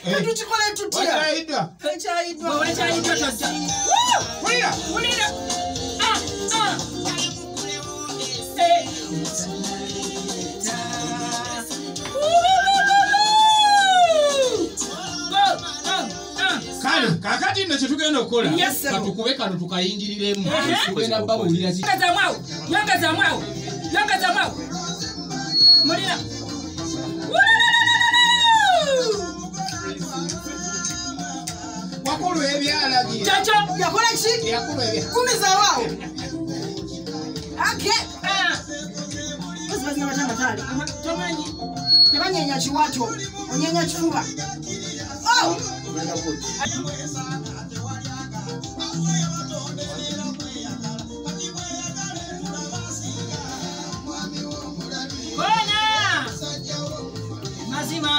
tuchikole tutia chaidwa ulira kakati nno kyetugenda okukola katukube kano tukayingiriremu tugenda babulira yongezamwawo mulira wakulu ebyalagira chacho yakola ki yakulu ebya kumiza wao ake usibazina matali tomanyi tebanyenya chiwacho onyenya chifuba oh Bona mazima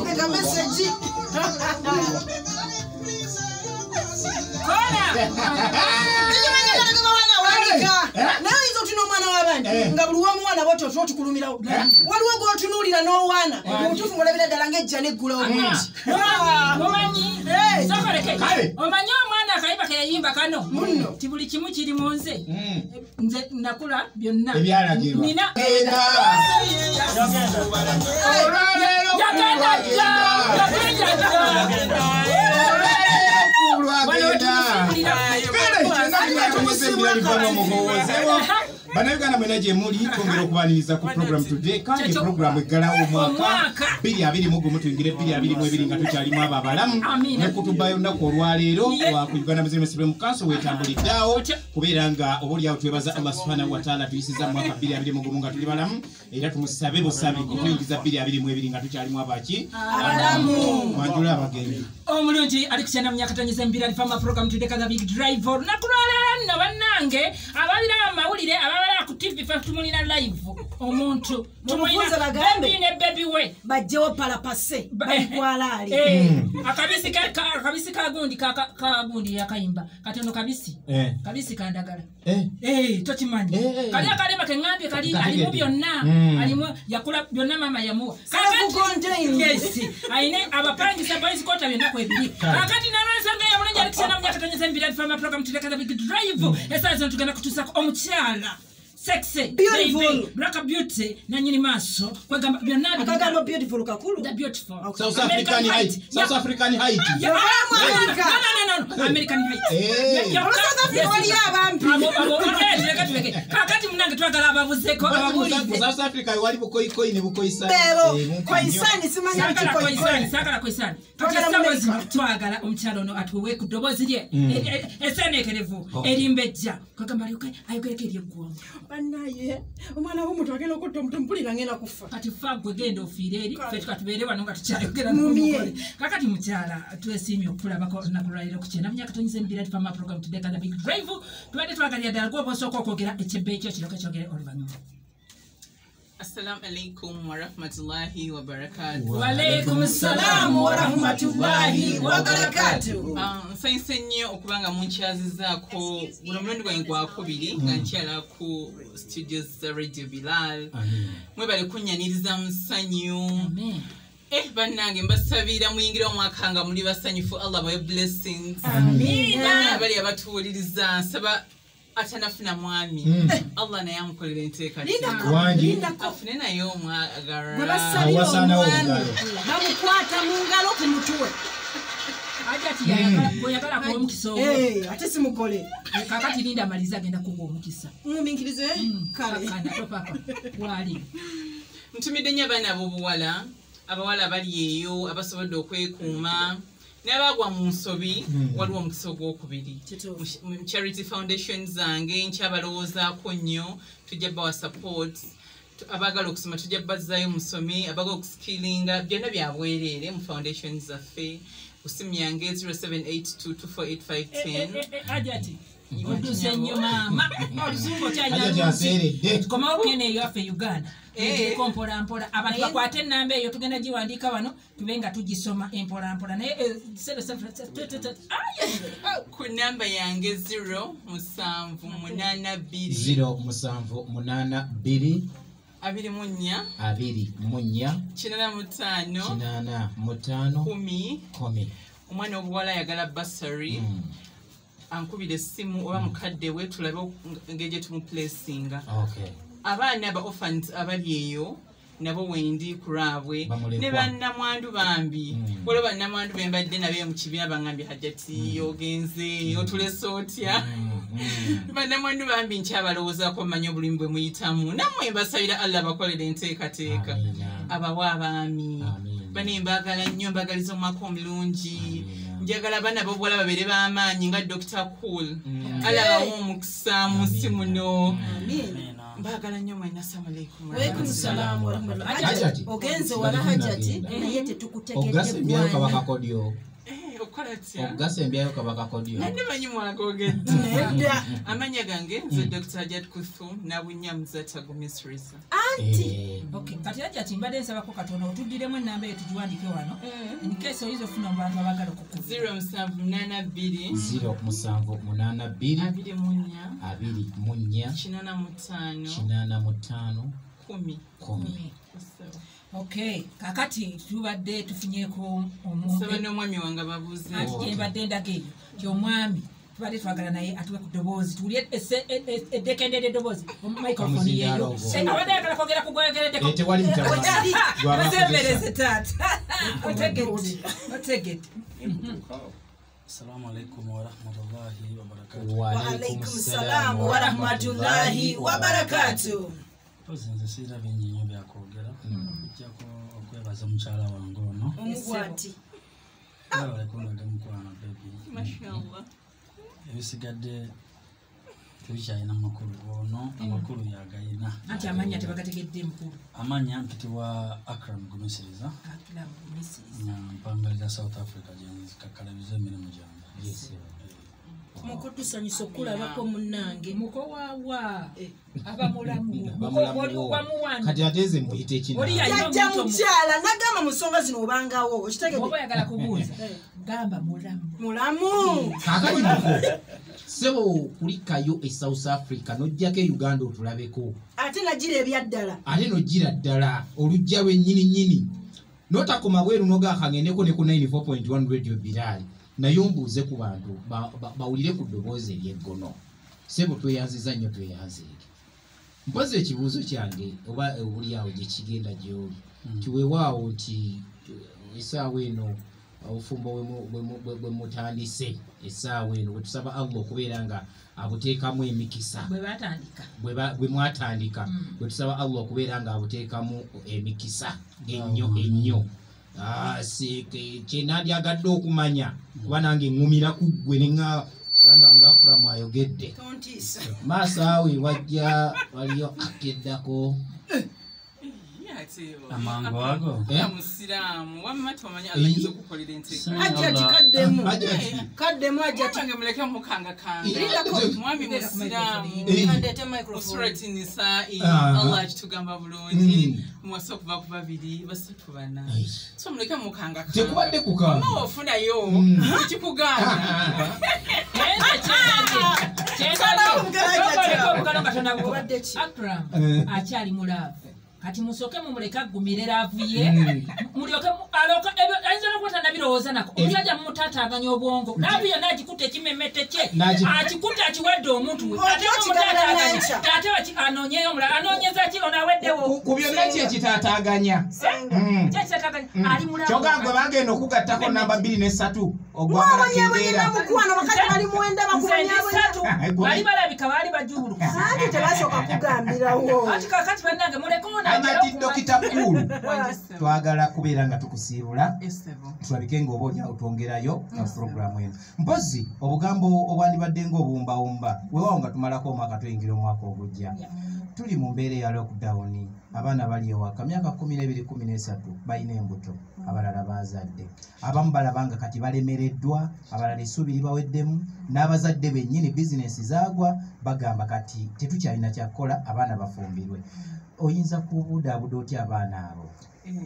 Pega message. nga buli wamu wana boto tukulumira waliwo gotunulira n'owana omutufu ngolabira ddala ng'ejja n'eggula obungi omanyi omwana akayiba keyayimba kano ti buli kimu kiri mu nze nze nakula byonna nina Bannayuganda mwena gye muli twongera okubaniriza ku program today kandi program eggalawo omwaka 2021 tuyingire 2022 nga tukyalimu abo abalamu ne kutubayo nnaku olwaleero ku Uganda Business Supreme Council wetambuliddeawo kubeera nga obaoliawo twebaza Allah subhanahu wa ta'ala tuyisiza mu mwaka 2021 nga tuli balamu era tumusabe busabi okuyingiza 2022 nga tukyalimu abaki abalamu wanjula abagenyi omulungi ali kukyana mu myaka tonyiza embira alifama program today kaza big driver nakulwaleero nno bannange ababira amawulire ku TV tumulina live omuntu tumufunza bagambe ne baby we bajjewo palapase bayikwalaali kabisi kagundi kagundi yakayimba katono kabisi kandagala tokimanyi kali akalema kengambye kali alimu byonna alimu yakula byonna mama yamuwa kakati aine abapangisa boys kota byonna kwebiri kakati nalwensanga yamulungi alikisana mu myaka tonyeza embiri alifama program tulekana big drive esazo tugenda kutusako omukyala sexy beautiful black beauty na nyini maso kwagamba byonna akagamba beautiful kakulu the beautiful South African height no American height South Africa wali abampi kakati munange twagala ababuzeko ababulide South Africa wali bukoyi ne bukoyisa koyisani simanya koyisani sakala koyisani twagala omukyalo ono atuwe ku dobozi lye esenekerevu erimbejja kwagamba ayogereke eryeggongo banaye omwana w'omuntu agenda okutta omuntu mpulira ngenda kufa kati fa gwe genda ofiire eri ffe tukatubeere wano nga tukyayogera n'omugole kakati mukyala twesimye okulabako nakulwaliro ku kyenda myaka tonyiza embira tufama program tudeka the big drive tubadde twagalira ddala gwe oba osooka okwogera ekyebbe ekyo kiroko kyogere oluvannyuma. Assalamu alaikum wa rahmatullahi wa barakatuh. Wa alaikum assalam wa rahmatullahi wa barakatuh. Nsanyuse nnyo okubanga munkyazizaako guno mulundi gwange gwakubiri nga nkyala ku studios za Radio Bilal. Mwebale kunnyaniriza mu ssanyu. Bannange mbasabira muyingire omwaka nga muli basanyufu Allah bawe blessings. Amiina. Bali abatuwuliriza nsaba atanafuna mwami Allah naye amukolera enteeka afune naye omwagala bamukwata mu ngalo ku mutwe oyagala kuwa omukisa ate simukole kakati linda amaliza agenda kuwa omukisa muminkirize kale wali ntumidde nnyo abaana ab'obuwala abawala bali eyo abasobodde okwekuuma n'abagwa mu nsobi waliwo omukisa ogwokubiri charity foundation zange nkyabalowoozaako nnyo tujja bawa support abagala okusoma tujja bazzaayo musomi abagala okuskilinga byonna byabwereere mu foundation zaffe kusimu yange 0782248510 ajati Oduse nnyo maama. Oluzungu kyayina. Komawo kene yaffe Uganda. Kompola mpola abantu bakwate ennamba eyo tugenda giwandiika wano tube nga tugisoma empola mpola naye ku namba yange 07822 24 10 omwana obuwala ayagala basari ankubira essimu oba mukadde we tulabe engeri tumuplacinga abaana aba orphans abali eyo nabo wendi kulabwe ne bannamwandu bambi waliwo bannamwandu bembadde nabe mu kibiina bangambye hajjati ogenze otulese otya bannamwandu bambi nkyabalowoozako mmanyi obulimi bwe muyitamu nammwe mbasabira allah bakolere enteekateeka abawa abaami bane mbagala nnyo mbagaliza omwaka omulungi njagala abaana b'obuwala babeere b'amaanyi nga Dr. Cool alabawo omukisa mu nsi muno mbagala nnyo mwena. Assalamu alaikum. Waalaikum salaam wa rahmatullahi. Ogenze wala hajati naye tetukutegedde bwanya. Ogasembyayo kabaka kodyo. Nandi manyi mwagogedde. Amanya gange nze Dr. Hajat Kuthu nabunyamuza Tago Misrisa. Anti. Okay, kati Hajati mbadde nsabako katono otuddiremu ennamba eyo tugiwandike wano. In case oyinza ofuna mu bantu abagala okukuza. 0782 10. Okay, kakati tubadde tufunyeko omuntu. Saba n'omwami wange babuuze. Ati mbadde ndageyo. Ky'omwami tubadde twagala naye atuwe ku ddoboozi. Tuwulye eddekendedde eddoboozi. Microphone yeeyo. Abadde ayagala kwogera ku gweyogereddeko. Tewali mutabazi. Osembereze taata. Otegedde. Assalamu alaikum wa rahmatullahi wa barakatuh. Wa alaikum salam wa rahmatullahi wa barakatuh. Nze sira binnyinyo byakwogera okujjako okwebaza mukyala wange ono omugwati alaikungadde mukwana bebi mashallah ebisigadde tebikyalina makulu ono amakulu yagayina anti amanya tebagategedde mukulu amanya mpitibwa Akram Gumisiriza mpangalira South Africa gyenzikakalabiza emirimu gyange muko tusanyusa okulabako munnange muko waawa abamulamu kati ateze muyite ekina yajja mukyala nagamba mu nsonga zino obangawo okitegedde oba oyagala kubuuza gamba mulamu kakati muko sebo kulikayo e South Africa nojjako e Uganda otulabeko ate nagira ebyaddala ate nogira ddala olujja lwennyini notakoma bweru nogakang'endeko ne ku 94.1 Radio Bilal naye ombuuze ku bantu bawulire ku ddoboozi eryeggono sebo tweyanziza nnyo tweyanzeeke mpozi ekibuuzo kyange oba obuli awo gye kigenda gy'oli kiweewaawo nti essaawa eno obufumbo bwe mutandise essaawa eno bwe tusaba Allah okubeera nga abuteekamu emikisa bwe mwatandika bwe tusaba Allah okubeera nga abuteekamu emikisa ennyo kyenandyagadde okumanya kuba nange ŋŋumira ku ggwe neŋa ganda nga Akuramu ayogedde maaso awe wajja waliyo akeddako amangu ago musiraamu wamma tomanyi alayinza okukolera enteeka hajjati kaddemu hajjati muleke mukanga kanga mwami musiraamu osurati nisai Allah kitugamba bulungi mwasa okuva ku babiri basatu bana so muleke mukanga kanga tekubadde kukanga mama ofunayo kikugamba Akram akyali mulaavu kati musoke mumuleke aggumire laavu ye mulyoke aloka ayinza n'okwata nabirowooza nako omuyaja mumutaataaganya obwongo laavu yonna agikuta ekimemete kye akikuta akiwadde omuntu ate ate anoonyeyo omulala anoonyeza ki ono aweddewo ku byonna ki ekitaataaganya ali mulaavu kyogagwe bagenda okugattako namba 2 ne 3 ogwamalakendeera bali balabika baali bajubuluka ate tebasooka kugambirawo ati kakati bannange mulekona Hajati Dokita Kulu twagala kubeera nga tukusiibula tulabike ng'oba olyawo twongerayo na programu eno mpozi obugambo obwandibadde ng'obuwumbawumba weewaawo nga tumalako omwaka tuyingira omwaka ogujja tuli mu mbeera ya lockdown abaana bali ewaka myaka 12-13 balina embuto abalala bazadde abamu balabanga kati balemereddwa abalala essuubi libaweddemu n'abazadde bennyini bizinesi zaagwa bagamba kati tetukyalina kyakukola abaana bafumbirwe oyinza kubudaabuda otya abaana abo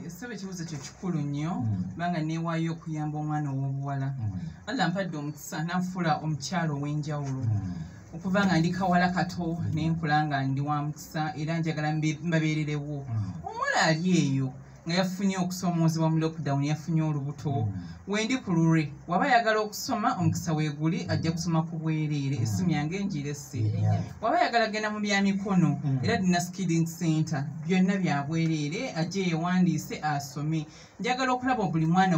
Saba ekibuzo kyo kikulu nnyo kubanga neewaayo okuyamba omwana ow'obuwala Allah mpadde omukisa nanfuula omukyalo ow'enjawulo okuva nga ndi kawala kato nenkula nga ndi wa mukisa era njagala mbabeererewo omuwala ali eyo nga yafunye okusoomoozebwa mu lockdown yafunye olubuto wendi ku lulwe waba yagala okusoma omukisa weeguli ajja kusoma ku bwereere essimu yange njirese waba yagala genda mu bya mikono era dina skilling center byonna bya bwereere ajje yewandiise asome njagala okulaba buli mwana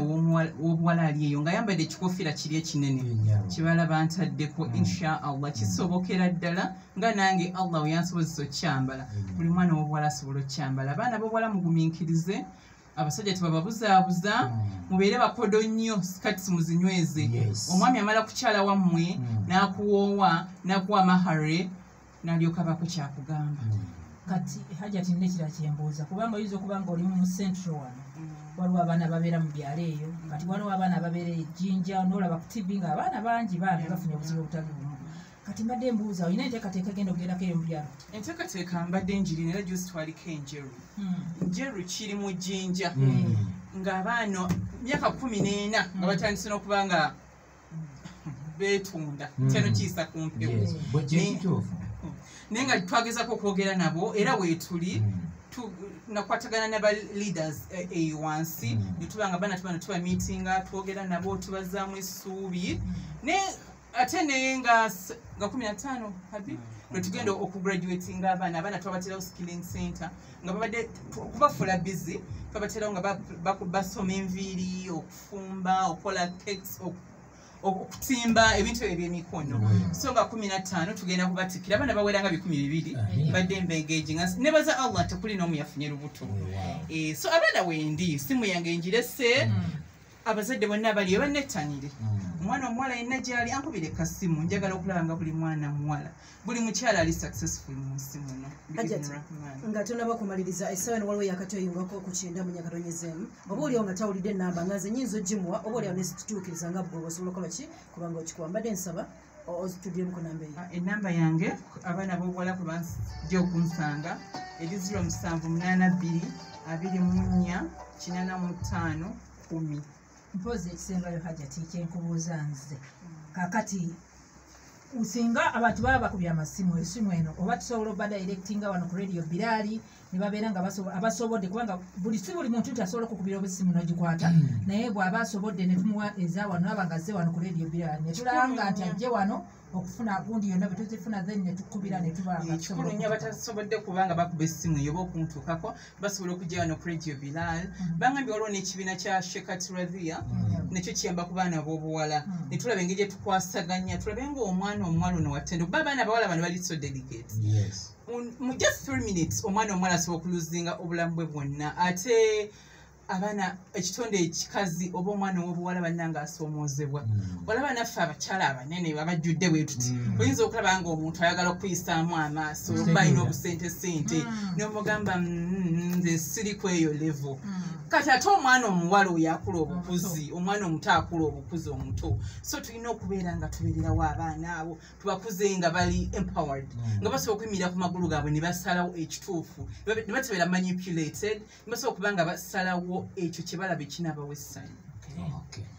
w'obuwala ali eyo nga yambadde ekikofiira kiri ekinene kibalaba ntaddeko inshaallah kisobokera ddala nga nange allah weyansobozesa okyambala buli mwana w'obuwala asobola okyambala abaana b'obuwala mugumiikirize abasajja tebababuzaabuza mubeere bakodo nnyo kati simuzinyweze omwami amala kukyala wammwe n'akuwoowa n'akuwa mahare n'alyoka bako kyakugamba kati hajati nekira kyembuuza kubanga oyinza okuba nga oli mu central wano waliwo abaana babeera mu byalo eyo kati waliwo abaana babeera ejjinja n'olaba ku tv nga abaana bangi bambi bafunye obuzibu obutali bumu kati mbadde mbuuza olina enteekateeka genda okugendako eyo mu byalo enteekateeka mbadde njirina era jusi twaliko enjeru njeru kiri mu jjinja ng'abaana myaka 14 nga batandise n'okuba nga beetunda kyano kiyisa ku mpewo naye nga twagezako okwogera nabo era weetuli nakwatagana naba leaders eyo wansi netubanga bana tuba meetinga twogera nabo tubazaamu essuubi ate naye nga 15 habi netugenda okugraduatinga abaana twabaterawo skilling center nga babadde kubafuula busy twabaterawo nga basoma enviiri okufumba okukola cakes okutimba ebintu ebyemikono so nga 15 tugenda kubatikira abaana bawera nga 200 badde mbengeginga nebaza allah tekuli n'omu yafunye lubuto so abaana wendi simu yange njirese abazadde bonna baliyo bannettanire omwana omuwala yenna gyali ankubire kasimu njagala okulaba nga buli mwana muwala buli mukyala ali successful mu nsi muno nga tonaba kumaliriza essaawa eno waliwo yakatoyingako ku kyenda mu nyakatonyezemu oba oliwo nga tawulidde enamba nga nze nyinza ogimuwa oba oliwo nesitutuukiriza nga bwe osobola okukola ki kubanga okikuwa mbadde nsaba ozituddyemuko namba eyo enamba yange abaana b'obuwala kwe bajja okunsanga eri 0782 24 85 10 mpozi ekisembayo hajati kyenkubuuza nze kakati usinga abantu baba bakubya amasimu esimu eno oba tusobola oba directinga wano ku radio Bilali ne babeera nga abasobodde kubanga buli si buli muntu tasobola okukubira obisimu n'ogikwata naye bw'aba asobodde ne tumuwa eza wano aba nga azze wano ku radio Bilali ne tulanga nti ajje wano okufuna gundi yonna betuzifuna then ne tukubira ne tubanga kikulu nnyo abatasobodde kubanga bakuba essimu eyo oba okuntuukako basobola okujja wano ku radio Bilali bangambye waliwo n'ekibiina kya Shekat Radhia nekyo kiyamba ku baana b'obuwala ne tulaba engeri gye tukwasaganya tulabe ng'omwana omuwala ono wattendo kuba abaana abawala bano bali so delicate mu just 3 minutes omwana omuwala asobola okuluzinga obulamu bwe bwonna ate abaana ekitonde ekikazi oba omwana ow'obuwala bannanga asoomoozebwa olaba naffe abakyala abanene abajjudde bwe tuti oyinza okulaba nga omuntu ayagala okuyisaamu amaaso oba alina obusentesente n'omugamba nze siri ku eyo level kati ate omwana omuwala oyo akula obukuzi omwana omuto akula obukuzi omuto so tulina okubeera nga tubeererawo abaana abo tubakuze nga bali empowered nga basobola okuyimirira ku magulu gaabwe ne basalawo ekituufu ne batebeera manipulated ne basobola okuba nga basalawo ekyo kyebalaba ekinabawo essanyu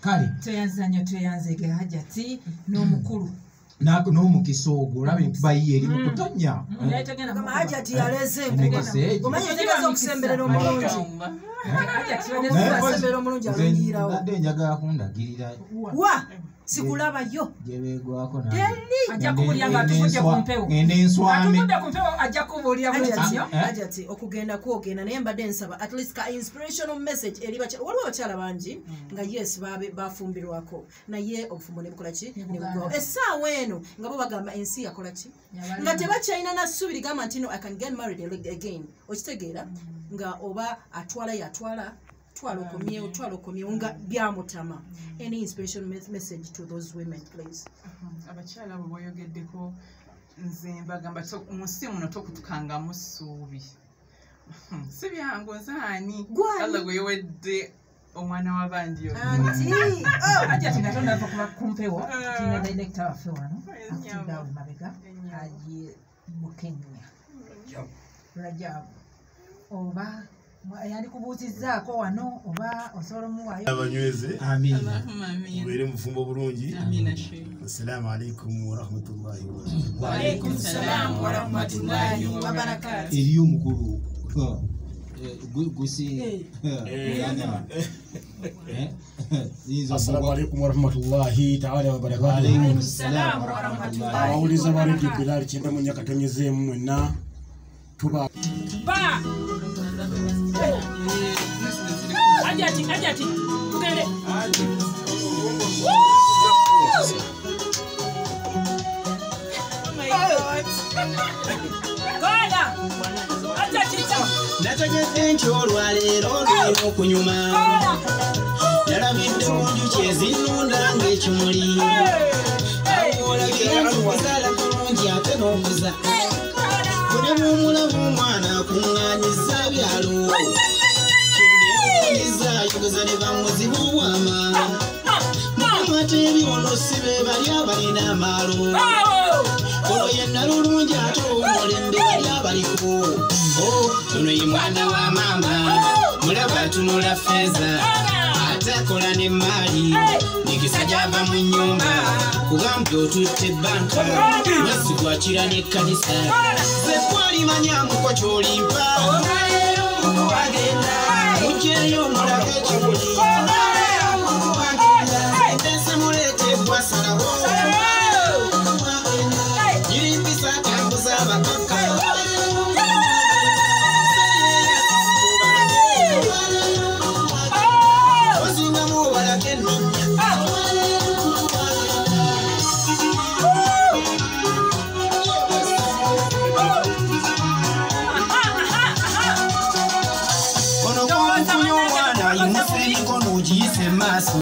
kale tweyanzanyo tweyanzege hajati n'omukulu n'omukisa ogwo olaba enkubayiye eri mu kutonya hajati yaleze omanye ntegeeza okusemberera omulungi asemberera omulungi alungirawo nadde njagala kundagirira wa sikulabayo gyebegwako ajja kubulya nga atuvudde ku mpewo ngende enswame atuvudde ku mpewo ajja kubulya hajati okugenda kwogenda naye mbadde nsaba at least ka inspirational message eri bakyala waliwo abakyala bangi nga yes bafumbirwako naye obufumbo ne bukola ki ne bugwawo essaawa eno nga bo bagamba ensi yakola ki nga tebakyalina nassuubi ligamba nti no I can get married again okitegeera nga oba atwala yatwala twala okomyewo nga byamutama any inspiration message to those women please abakyala abo bayogeddeko nze mbagamba munsi muno tokutukangamu ssuubi si byangu nsaani alla gwe yewedde omwana w'abandi ati nga tonava kumpewo tulina director waffe wano atuddawo emabega aye Mukenya Rajabu oba yali kubuuzizzaako wano oba osobola omuwaayo abanyweze amina mubeere mufumbo bulungi assalamu alaikum warahmatullahi wabarakatuh eriyo omukulu assalamu alaikum warahmatullahi taala wabarakatuh abawuliza ba Radio Bilal kyenda mu nyaka tonyezeemu mwenna tuba Ajati, tugende. Nategedde nti olwaleero olina okunyuma nalabidde mu njuki ezinnunda ng'ekimuli olagera bulungi ate n'okuza buli mumulabu omwana akuŋŋaanyiza byalo yogeza ne bamuzibu bw'amaanga mukumata ebyono si be bali abalina amaalo olwo yenna lulungi ate omulembe bali abaliko ono ye mwana wa maama mulaba atunula ffeeza ate akola n'emmaali mikisa gy'ava mu nnyumba kugambye otutte ebbanka wasigwakira n'ekkanisa ze twalimanyamuko ky'olimpa mujeyo mulaga ekibuli ensi muleetebwa salawo nyirimpisa atambuza abakaka ozingamu obalage ennonya ono gwomufunye omwana ayimusa emikono ogiyise maaso